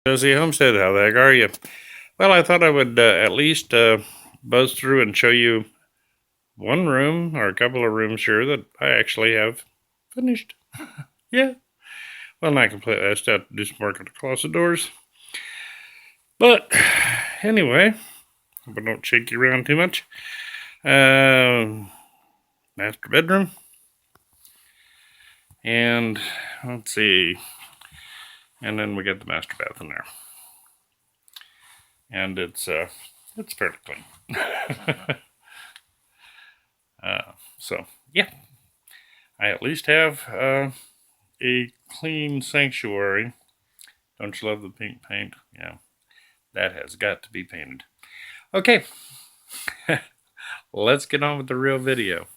Josie Homestead, how the heck are you? Well, I thought I would at least buzz through and show you one room or a couple of rooms here that I actually have finished. Yeah. Well, not completely. I still have to do some work on the closet doors. But anyway, hope I don't shake you around too much. Master bedroom. And let's see. And then we get the master bath in there. And it's fairly clean. So yeah, I at least have a clean sanctuary. Don't you love the pink paint? Yeah, that has got to be painted. Okay, let's get on with the real video.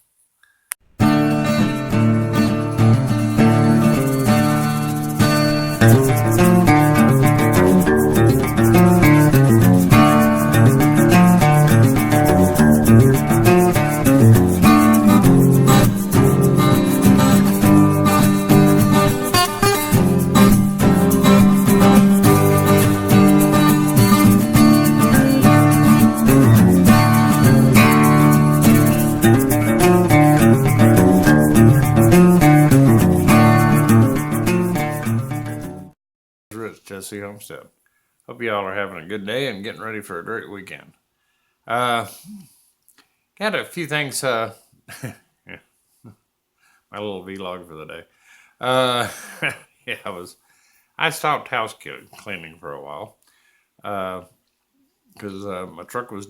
Jesse Homestead. Hope y'all are having a good day and getting ready for a great weekend. Got a few things. Yeah, my little vlog for the day. Yeah, I stopped house cleaning for a while because my truck was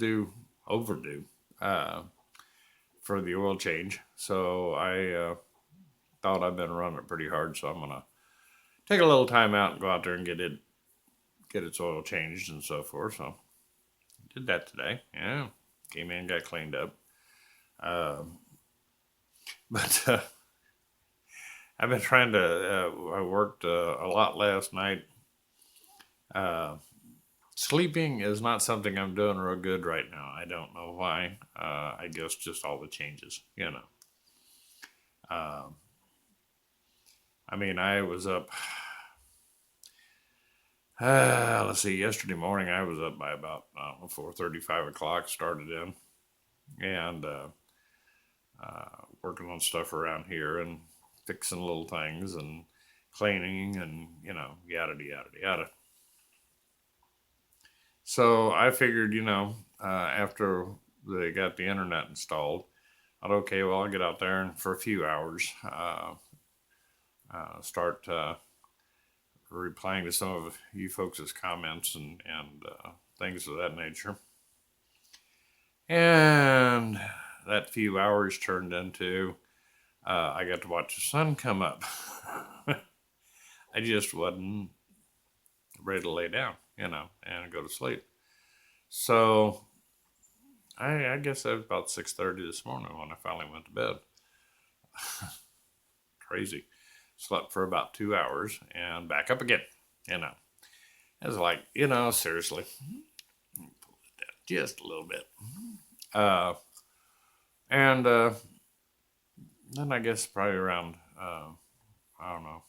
overdue for the oil change. So I thought I'd been running it pretty hard, so I'm gonna take a little time out and go out there and get its oil changed and so forth. So did that today. Yeah, came in, got cleaned up. But I've been trying to. I worked a lot last night. Sleeping is not something I'm doing real good right now. I don't know why. I guess just all the changes, you know. I mean, I was up. Let's see. Yesterday morning, I was up by about 4:30, 5 o'clock. Started in and working on stuff around here and fixing little things and cleaning and yada yada yada. So I figured, after they got the internet installed, I thought, okay, well, I'll get out there and for a few hours start replying to some of you folks' comments and things of that nature. And that few hours turned into I got to watch the sun come up. I just wasn't ready to lay down, and go to sleep. So I guess that was about 6:30 this morning when I finally went to bed. Crazy. Slept for about 2 hours and back up again. It was like, seriously, pull it down just a little bit. And then I guess probably around I don't know,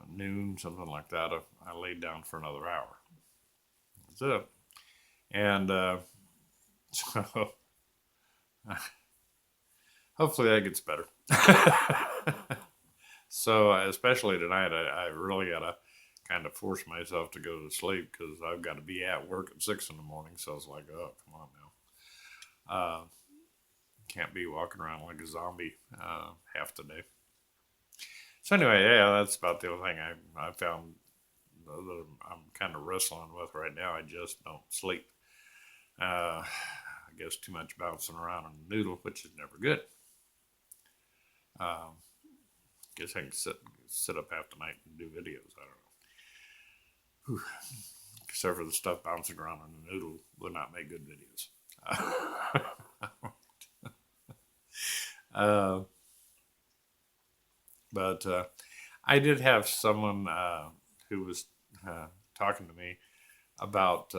noon, something like that. I laid down for another hour. That's it. And so hopefully that gets better. So especially tonight, I really gotta kind of force myself to go to sleep because I've got to be at work at 6 in the morning. So it's like, oh, come on now. Can't be walking around like a zombie half the day. So anyway, yeah, that's about the only thing I found that I'm kind of wrestling with right now. I just don't sleep. I guess too much bouncing around on the noodle, which is never good. Guess I can sit up half the night and do videos. I don't know. Whew. Except for the stuff bouncing around on the noodle would not make good videos. But I did have someone who was talking to me about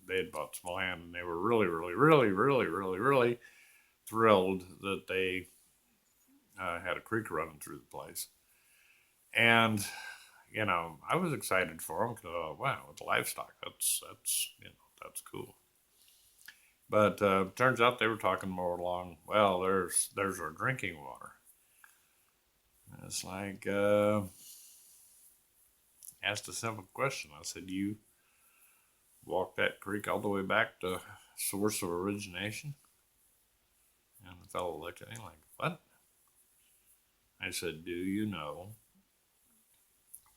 they had bought some land and they were really, really, really, really, really, really thrilled that they had a creek running through the place. And I was excited for them because, wow, it's livestock. That's cool. But turns out they were talking more along. Well, there's our drinking water. And it's like asked a simple question. I said, "You walk that creek all the way back to source of origination?" And the fellow looked at me like, "What?" I said, "Do you know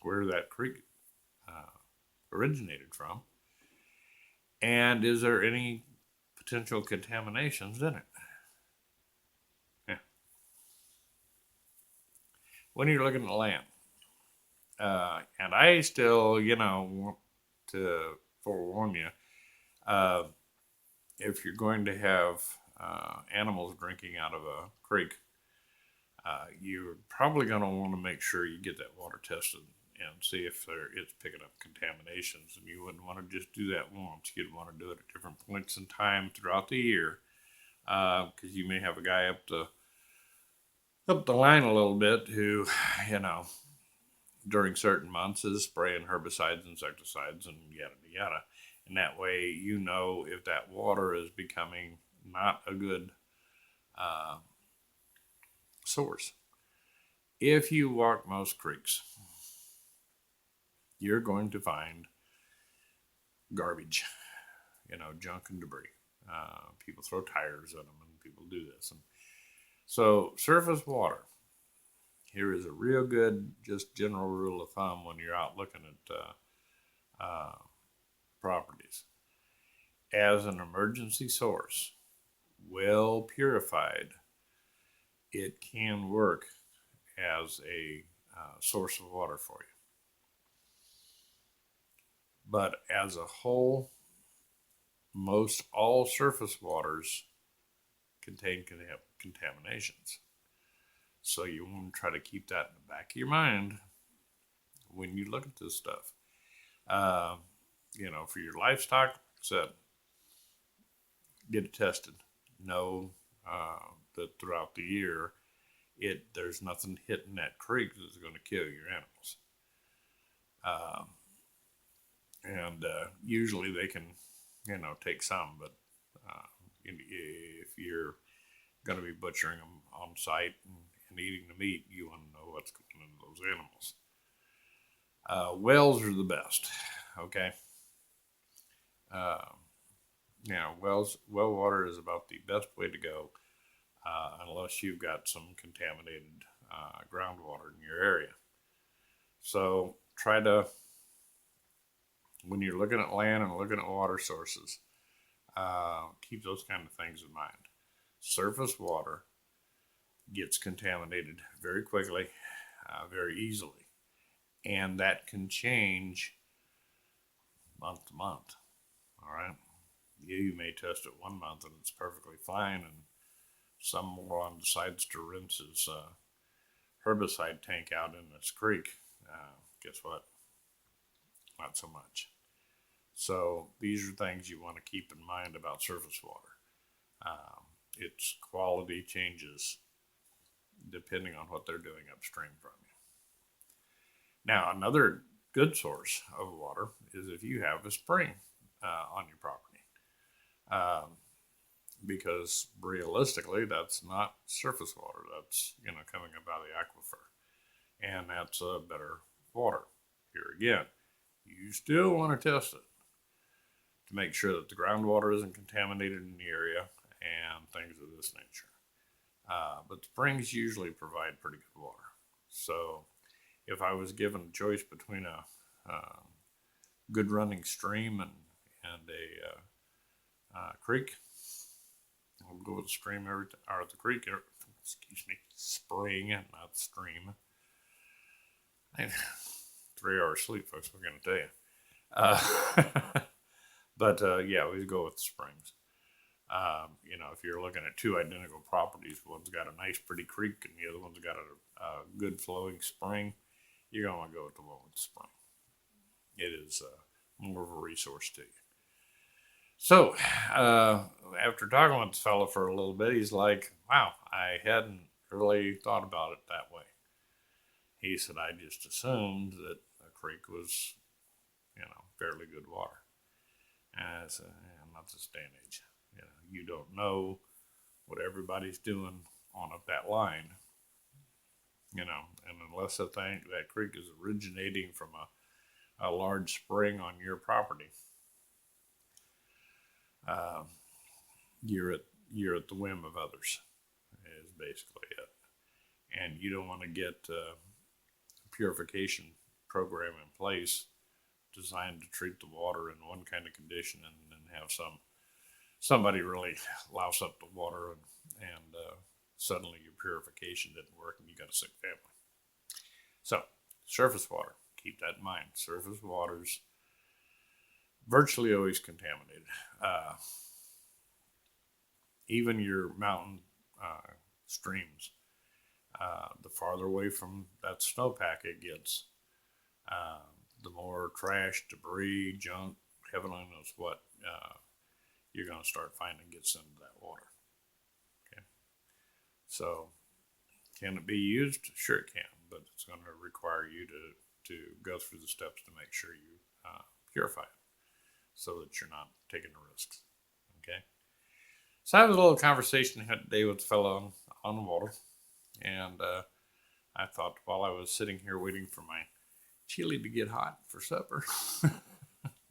where that creek uh, originated from? And is there any potential contaminations in it?" Yeah. When you're looking at land, and I still, want to forewarn you, uh, if you're going to have animals drinking out of a creek, you're probably going to want to make sure you get that water tested and see if it's picking up contaminations. And you wouldn't want to just do that once. You'd want to do it at different points in time throughout the year, because you may have a guy up the line a little bit who, you know, during certain months is spraying herbicides, insecticides, and yada yada. And that way, if that water is becoming not a good uh, source. If you walk most creeks, you're going to find garbage, junk and debris. People throw tires at them, and people do this. And so, surface water. Here is a real good, just general rule of thumb when you're out looking at properties. As an emergency source, well purified, it can work as a source of water for you. But as a whole, most all surface waters contain contaminations. So you want to try to keep that in the back of your mind when you look at this stuff. Uh, for your livestock, said, get it tested. Know that throughout the year, there's nothing hitting that creek that's going to kill your animals. And usually they can, take some, but if you're going to be butchering them on site and eating the meat, you want to know what's going into those animals. Wells are the best, okay? Well water is about the best way to go, unless you've got some contaminated groundwater in your area. So try to, when you're looking at land and looking at water sources, keep those kind of things in mind. Surface water gets contaminated very quickly, very easily, and that can change month to month. All right, you may test it one month and it's perfectly fine, and some moron decides to rinse his herbicide tank out in this creek. Guess what? Not so much. So these are things you want to keep in mind about surface water. Its quality changes depending on what they're doing upstream from you. Now, another good source of water is if you have a spring on your property. Because realistically, that's not surface water. That's, coming up out of the aquifer. And that's a better water. Here again, you still want to test it to make sure that the groundwater isn't contaminated in the area and things of this nature. But springs usually provide pretty good water. So if I was given a choice between a good running stream and a creek, I'll go with the stream or the creek. Spring, not stream. 3 hours sleep, folks. I'm going to tell you. But yeah, we go with the springs. If you're looking at two identical properties, one's got a nice, pretty creek, and the other one's got a good flowing spring, you're going to want to go with the one with the spring. It is more of a resource to you. So, after talking with this fellow for a little bit, he's like, wow, I hadn't really thought about it that way. He said, I just assumed that a creek was, fairly good water. And I said, not this day and age. You don't know what everybody's doing on up that line, and unless that creek is originating from a large spring on your property, uh, you're at the whim of others, is basically it. And you don't want to get a purification program in place designed to treat the water in one kind of condition and then have somebody really louse up the water and suddenly your purification didn't work and you got a sick family. So surface water, keep that in mind. Surface water's virtually always contaminated. Even your mountain streams, the farther away from that snowpack it gets, the more trash, debris, junk, heaven only knows what, you're going to start finding gets into that water. Okay. So, can it be used? Sure it can, but it's going to require you to go through the steps to make sure you purify it so that you're not taking the risks. Okay. So I had a little conversation today with a fellow on the water, and I thought while I was sitting here waiting for my chili to get hot for supper,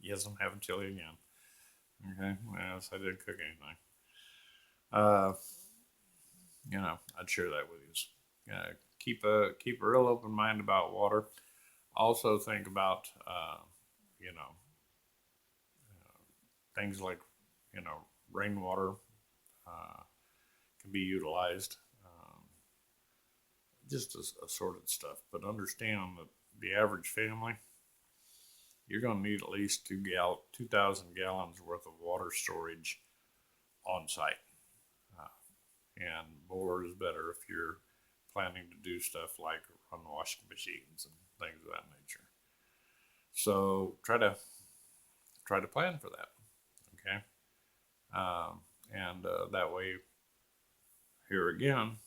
yes, I'm having chili again. Okay, yes, I didn't cook anything. I'd share that with you. Keep a real open mind about water. Also think about things like rainwater can be utilized. Just assorted stuff, but understand that the average family, you're going to need at least 2,000 gallons worth of water storage on site. And more is better if you're planning to do stuff like run washing machines and things of that nature. So try to plan for that. Okay. And that way, here again,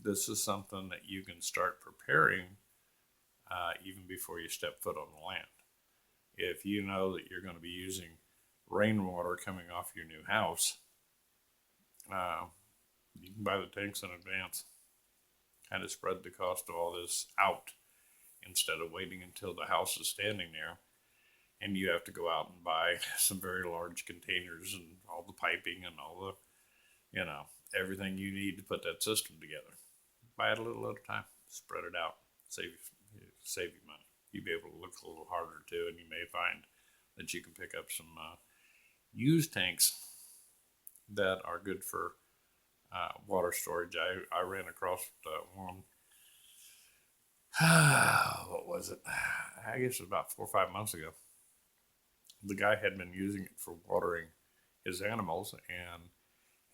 this is something that you can start preparing even before you step foot on the land. If you know that you're going to be using rainwater coming off your new house, you can buy the tanks in advance. Kind of spread the cost of all this out instead of waiting until the house is standing there and you have to go out and buy some very large containers and all the piping and all the, everything you need to put that system together. Buy it a little at a time, spread it out, save you money. You'll be able to look a little harder too, and you may find that you can pick up some used tanks that are good for water storage. I ran across one. What was it? I guess it was about 4 or 5 months ago. The guy had been using it for watering his animals, and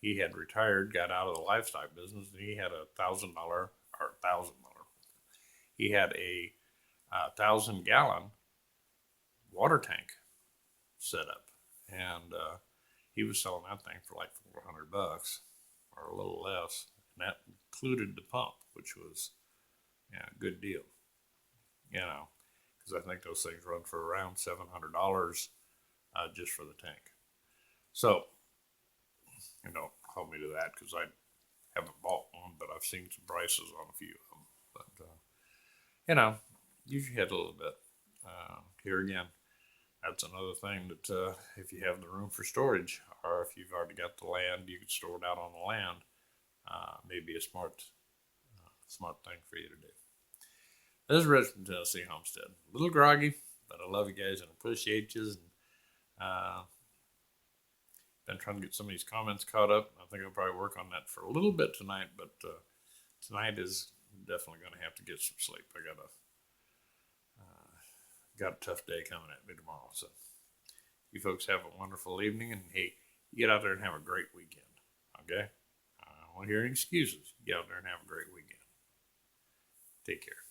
he had retired, got out of the livestock business, and he had he had a 1,000-gallon water tank set up, and he was selling that thing for like $400 or a little less, and that included the pump, which was a good deal, because I think those things run for around $700 just for the tank. So, don't hold me to that because I haven't bought one, but I've seen some prices on a few of them. But, use your head a little bit. Here again, that's another thing that if you have the room for storage, or if you've already got the land, you can store it out on the land. Maybe a smart thing for you to do. This is Rich from Tennessee Homestead. A little groggy, but I love you guys and appreciate you. And been trying to get some of these comments caught up. I think I'll probably work on that for a little bit tonight, but tonight is definitely going to have to get some sleep. I got a tough day coming at me tomorrow. So you folks have a wonderful evening, and hey, get out there and have a great weekend. Okay? I don't want to hear any excuses. Get out there and have a great weekend. Take care.